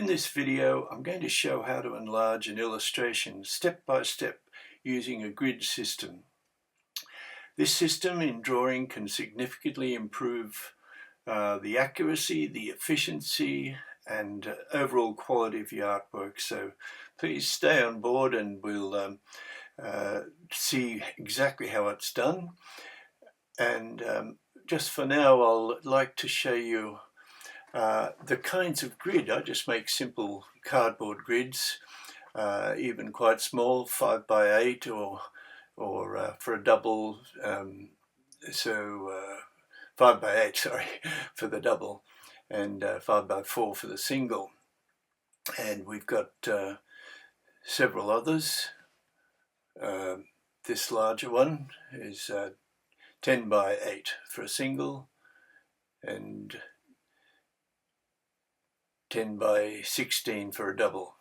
In this video, I'm going to show how to enlarge an illustration step by step using a grid system. This system in drawing can significantly improve the accuracy, the efficiency, and overall quality of your artwork. So please stay on board and we'll see exactly how it's done. And just for now, I'll like to show you the kinds of grid. I just make simple cardboard grids, even quite small, 5 by 8, or for a double, 5 by 8, sorry, for the double, and 5 by 4 for the single. And we've got several others. This larger one is 10 by 8 for a single, and 10 by 16 for a double.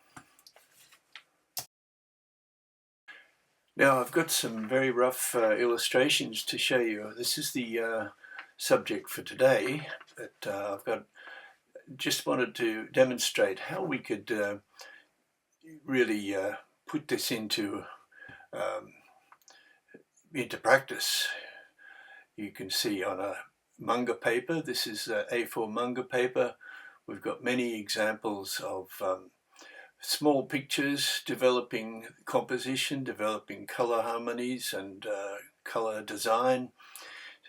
Now I've got some very rough illustrations to show you. This is the subject for today, but just wanted to demonstrate how we could really put this into practice. You can see on a Manga paper, this is A4 Manga paper. We've got many examples of small pictures, developing composition, developing color harmonies and color design.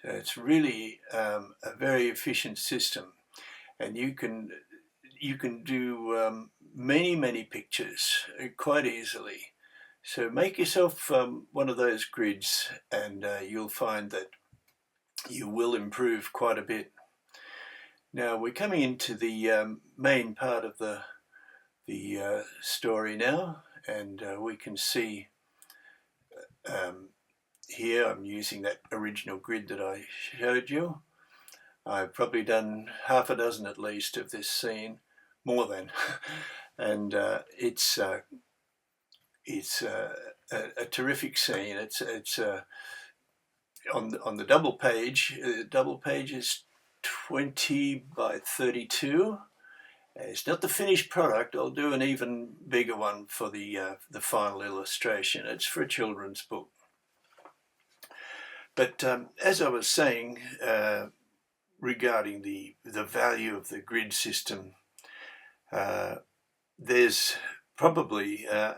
So it's really a very efficient system, and you can do many pictures quite easily. So make yourself one of those grids, and you'll find that you will improve quite a bit. Now we're coming into the main part of the story now, and we can see here I'm using that original grid that I showed you. I've probably done half a dozen at least of this scene, more than, and it's a terrific scene. It's on the double page. Double page is 20 by 32. It's not the finished product. I'll do an even bigger one for the final illustration. It's for a children's book. But as I was saying regarding the value of the grid system, there's probably at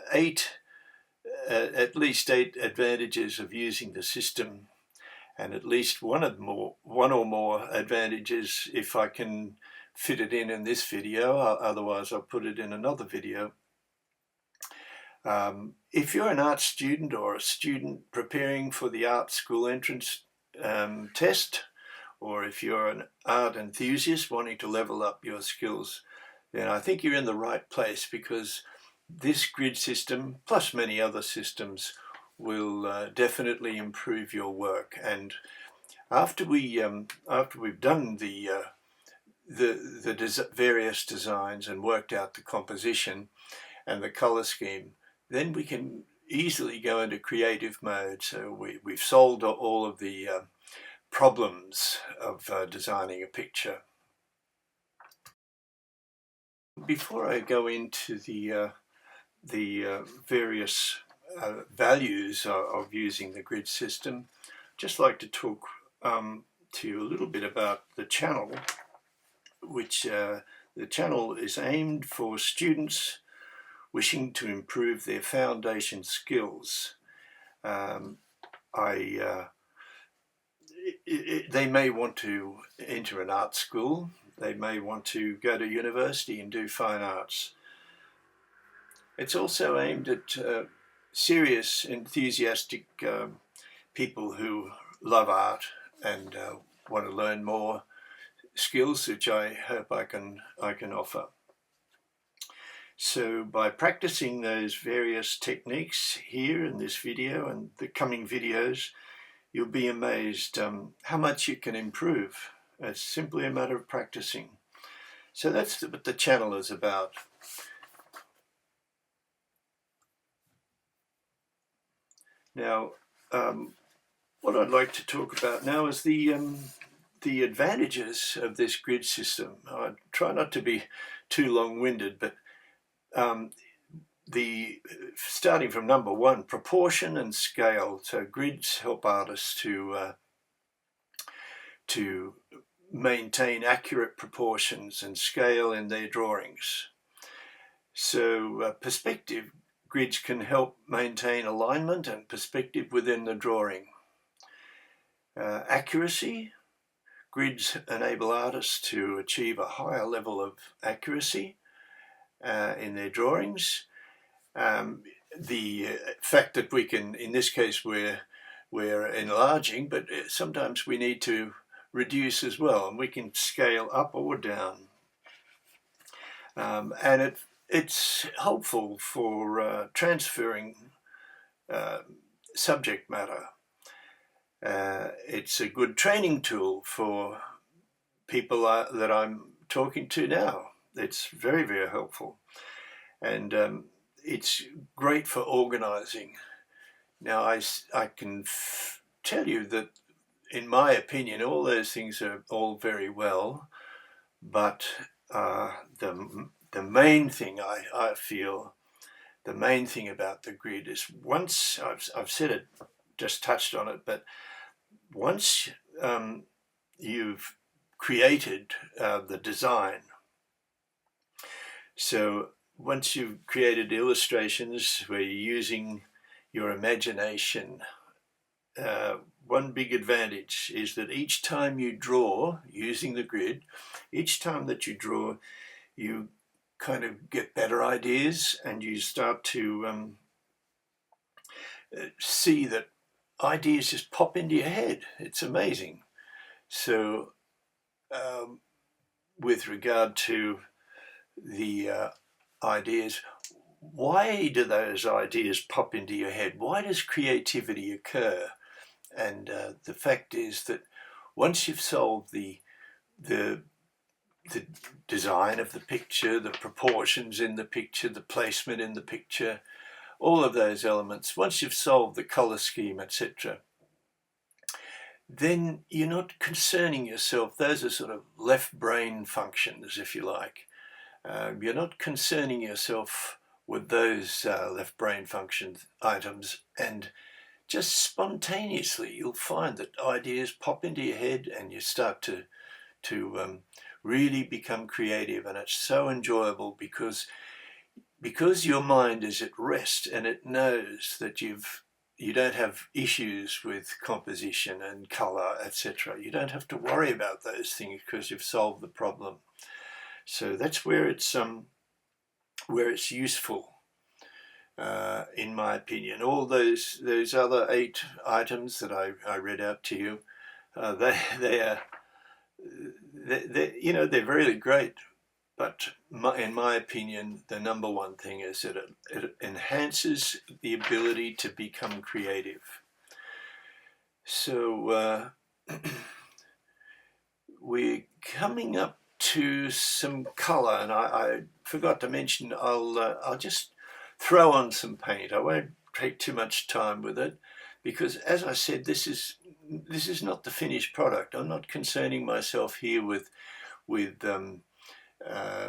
least eight advantages of using the system, and at least one or more advantages if I can fit it in this video. Otherwise I'll put it in another video. If you're an art student or a student preparing for the art school entrance test, or if you're an art enthusiast wanting to level up your skills, then I think you're in the right place, because this grid system, plus many other systems, will definitely improve your work. And after we've done the various designs and worked out the composition and the color scheme, then we can easily go into creative mode. So we've solved all of the problems of designing a picture. Before I go into the various values of using the grid system, I'd just like to talk to you a little bit about the channel, which the channel is aimed for students wishing to improve their foundation skills. They may want to enter an art school, they may want to go to university and do fine arts. It's also aimed at serious, enthusiastic people who love art and want to learn more skills, which I hope I can offer. So by practicing those various techniques here in this video and the coming videos, you'll be amazed how much you can improve. It's simply a matter of practicing. So that's what the channel is about. Now, what I'd like to talk about now is the advantages of this grid system. I try not to be too long-winded, but starting from number one, proportion and scale. So grids help artists to maintain accurate proportions and scale in their drawings. So perspective grids can help maintain alignment and perspective within the drawing. Accuracy grids enable artists to achieve a higher level of accuracy in their drawings. The fact that we can, in this case, we're enlarging, but sometimes we need to reduce as well, and we can scale up or down. And it's helpful for transferring subject matter. It's a good training tool for people that I'm talking to now. It's very, very helpful. And it's great for organizing. Now, I can tell you that, in my opinion, all those things are all very well, but the main thing I feel, the main thing about the grid is, once I've said it, just touched on it, but once you've created the design, so once you've created illustrations where you're using your imagination, one big advantage is that each time you draw using the grid, each time that you draw, you kind of get better ideas, and you start to see that ideas just pop into your head. It's amazing. So with regard to the ideas, why do those ideas pop into your head? Why does creativity occur? And the fact is that once you've solved the design of the picture, the proportions in the picture, the placement in the picture, all of those elements, once you've solved the color scheme, etc., then you're not concerning yourself. Those are sort of left brain functions, if you like. You're not concerning yourself with those left brain function items, and just spontaneously you'll find that ideas pop into your head, and you start to really become creative. And it's so enjoyable because your mind is at rest, and it knows that you don't have issues with composition and color, etc. You don't have to worry about those things because you've solved the problem. So that's where it's useful, in my opinion. All those other 8 items that I read out to you, they're really great. But in my opinion, the number one thing is that it enhances the ability to become creative. So we're coming up to some color, and I forgot to mention, I'll just throw on some paint. I won't take too much time with it, because, as I said, this is not the finished product. I'm not concerning myself here with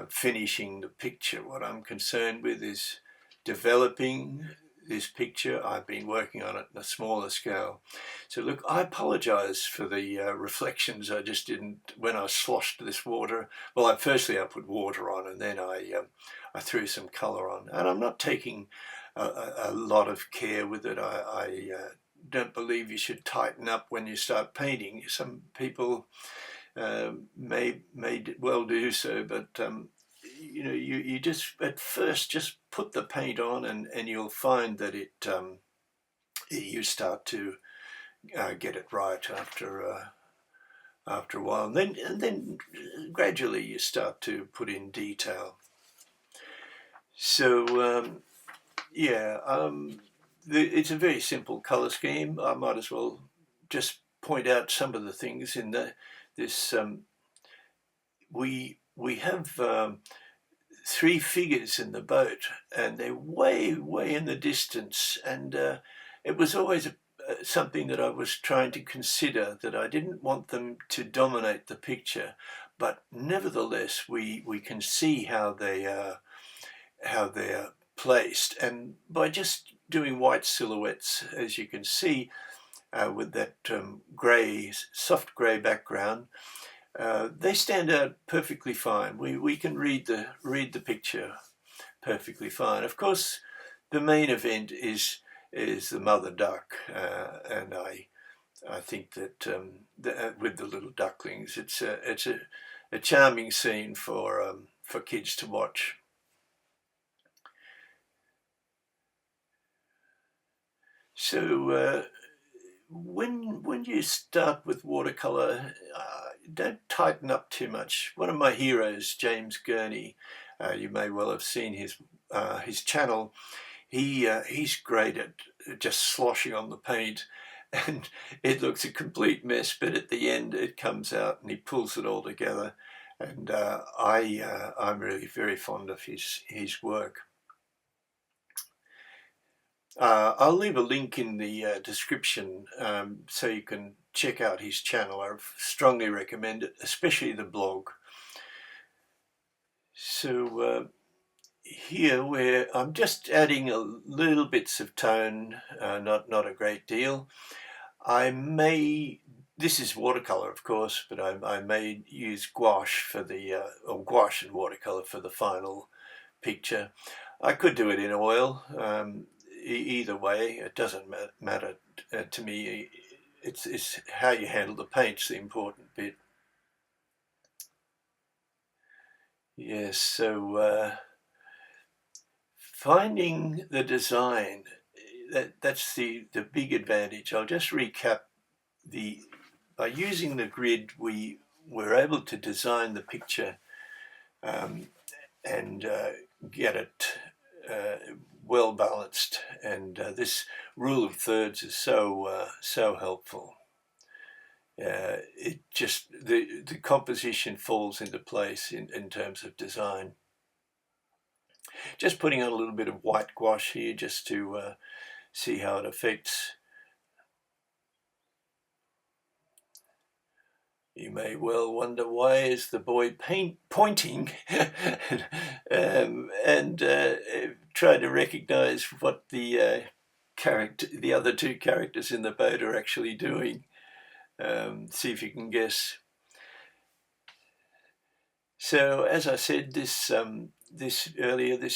finishing the picture. What I'm concerned with is developing this picture. I've been working on it on a smaller scale. So look, I apologize for the reflections I just didn't, when I sloshed this water. Well, firstly I put water on, and then I threw some color on, and I'm not taking a lot of care with it. I don't believe you should tighten up when you start painting. Some people may well do so, but you just at first just put the paint on, and you'll find that you start to get it right after a while, and then gradually you start to put in detail. So it's a very simple color scheme. I might as well just point out some of the things in this. We have 3 figures in the boat, and they're way in the distance, and it was always something that I was trying to consider, that I didn't want them to dominate the picture, but nevertheless we can see how they are placed, and by just doing white silhouettes, as you can see, with that soft grey background, they stand out perfectly fine. We can read the picture perfectly fine. Of course, the main event is the mother duck, and I think that with the little ducklings, it's a charming scene for kids to watch. So when you start with watercolor, don't tighten up too much. One of my heroes, James Gurney, you may well have seen his channel. He's great at just sloshing on the paint, and it looks a complete mess, but at the end it comes out and he pulls it all together. And I'm really very fond of his work. I'll leave a link in the description so you can check out his channel. I strongly recommend it, especially the blog. So here where I'm just adding a little bits of tone, not a great deal. This is watercolor, of course, but I may use gouache for or gouache and watercolor for the final picture. I could do it in oil. Either way, it doesn't matter to me. It's how you handle the paint's the important bit. Yes, so finding the design, that's the big advantage. I'll just recap by using the grid, we were able to design the picture and get it well balanced, and this rule of thirds is so helpful. It just the composition falls into place in terms of design. Just putting on a little bit of white gouache here just to see how it affects. You may well wonder, why is the boy pointing and try to recognize what the other two characters in the boat are actually doing. See if you can guess. So, as I said, this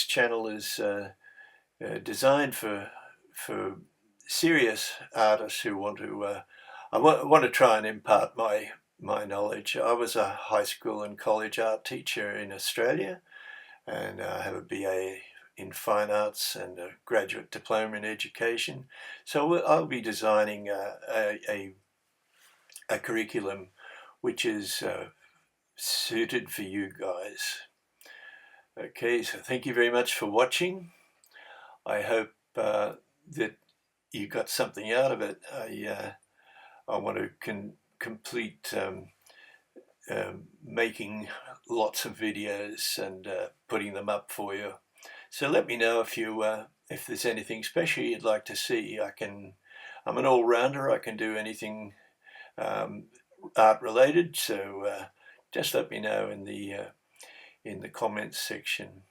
channel is designed for serious artists who want to. I want to try and impart my knowledge. I was a high school and college art teacher in Australia, and I have a BA in fine arts and a graduate diploma in education. So I'll be designing a curriculum which is suited for you guys. Okay, so thank you very much for watching. I hope that you got something out of it. I want to complete making lots of videos and putting them up for you. So let me know if there's anything special you'd like to see. I'm an all-rounder. I can do anything art related. So just let me know in the comments section.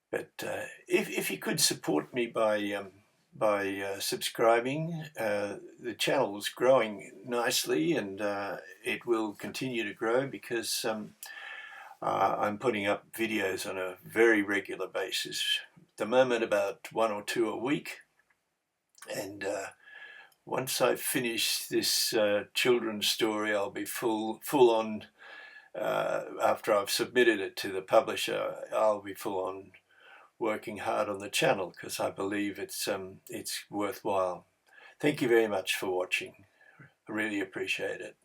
But if you could support me by subscribing, the channel is growing nicely, and it will continue to grow because I'm putting up videos on a very regular basis. At the moment, about 1 or 2 a week, and once I finish this children's story, I'll be full on. After I've submitted it to the publisher, I'll be full on working hard on the channel because I believe it's worthwhile. Thank you very much for watching. I really appreciate it.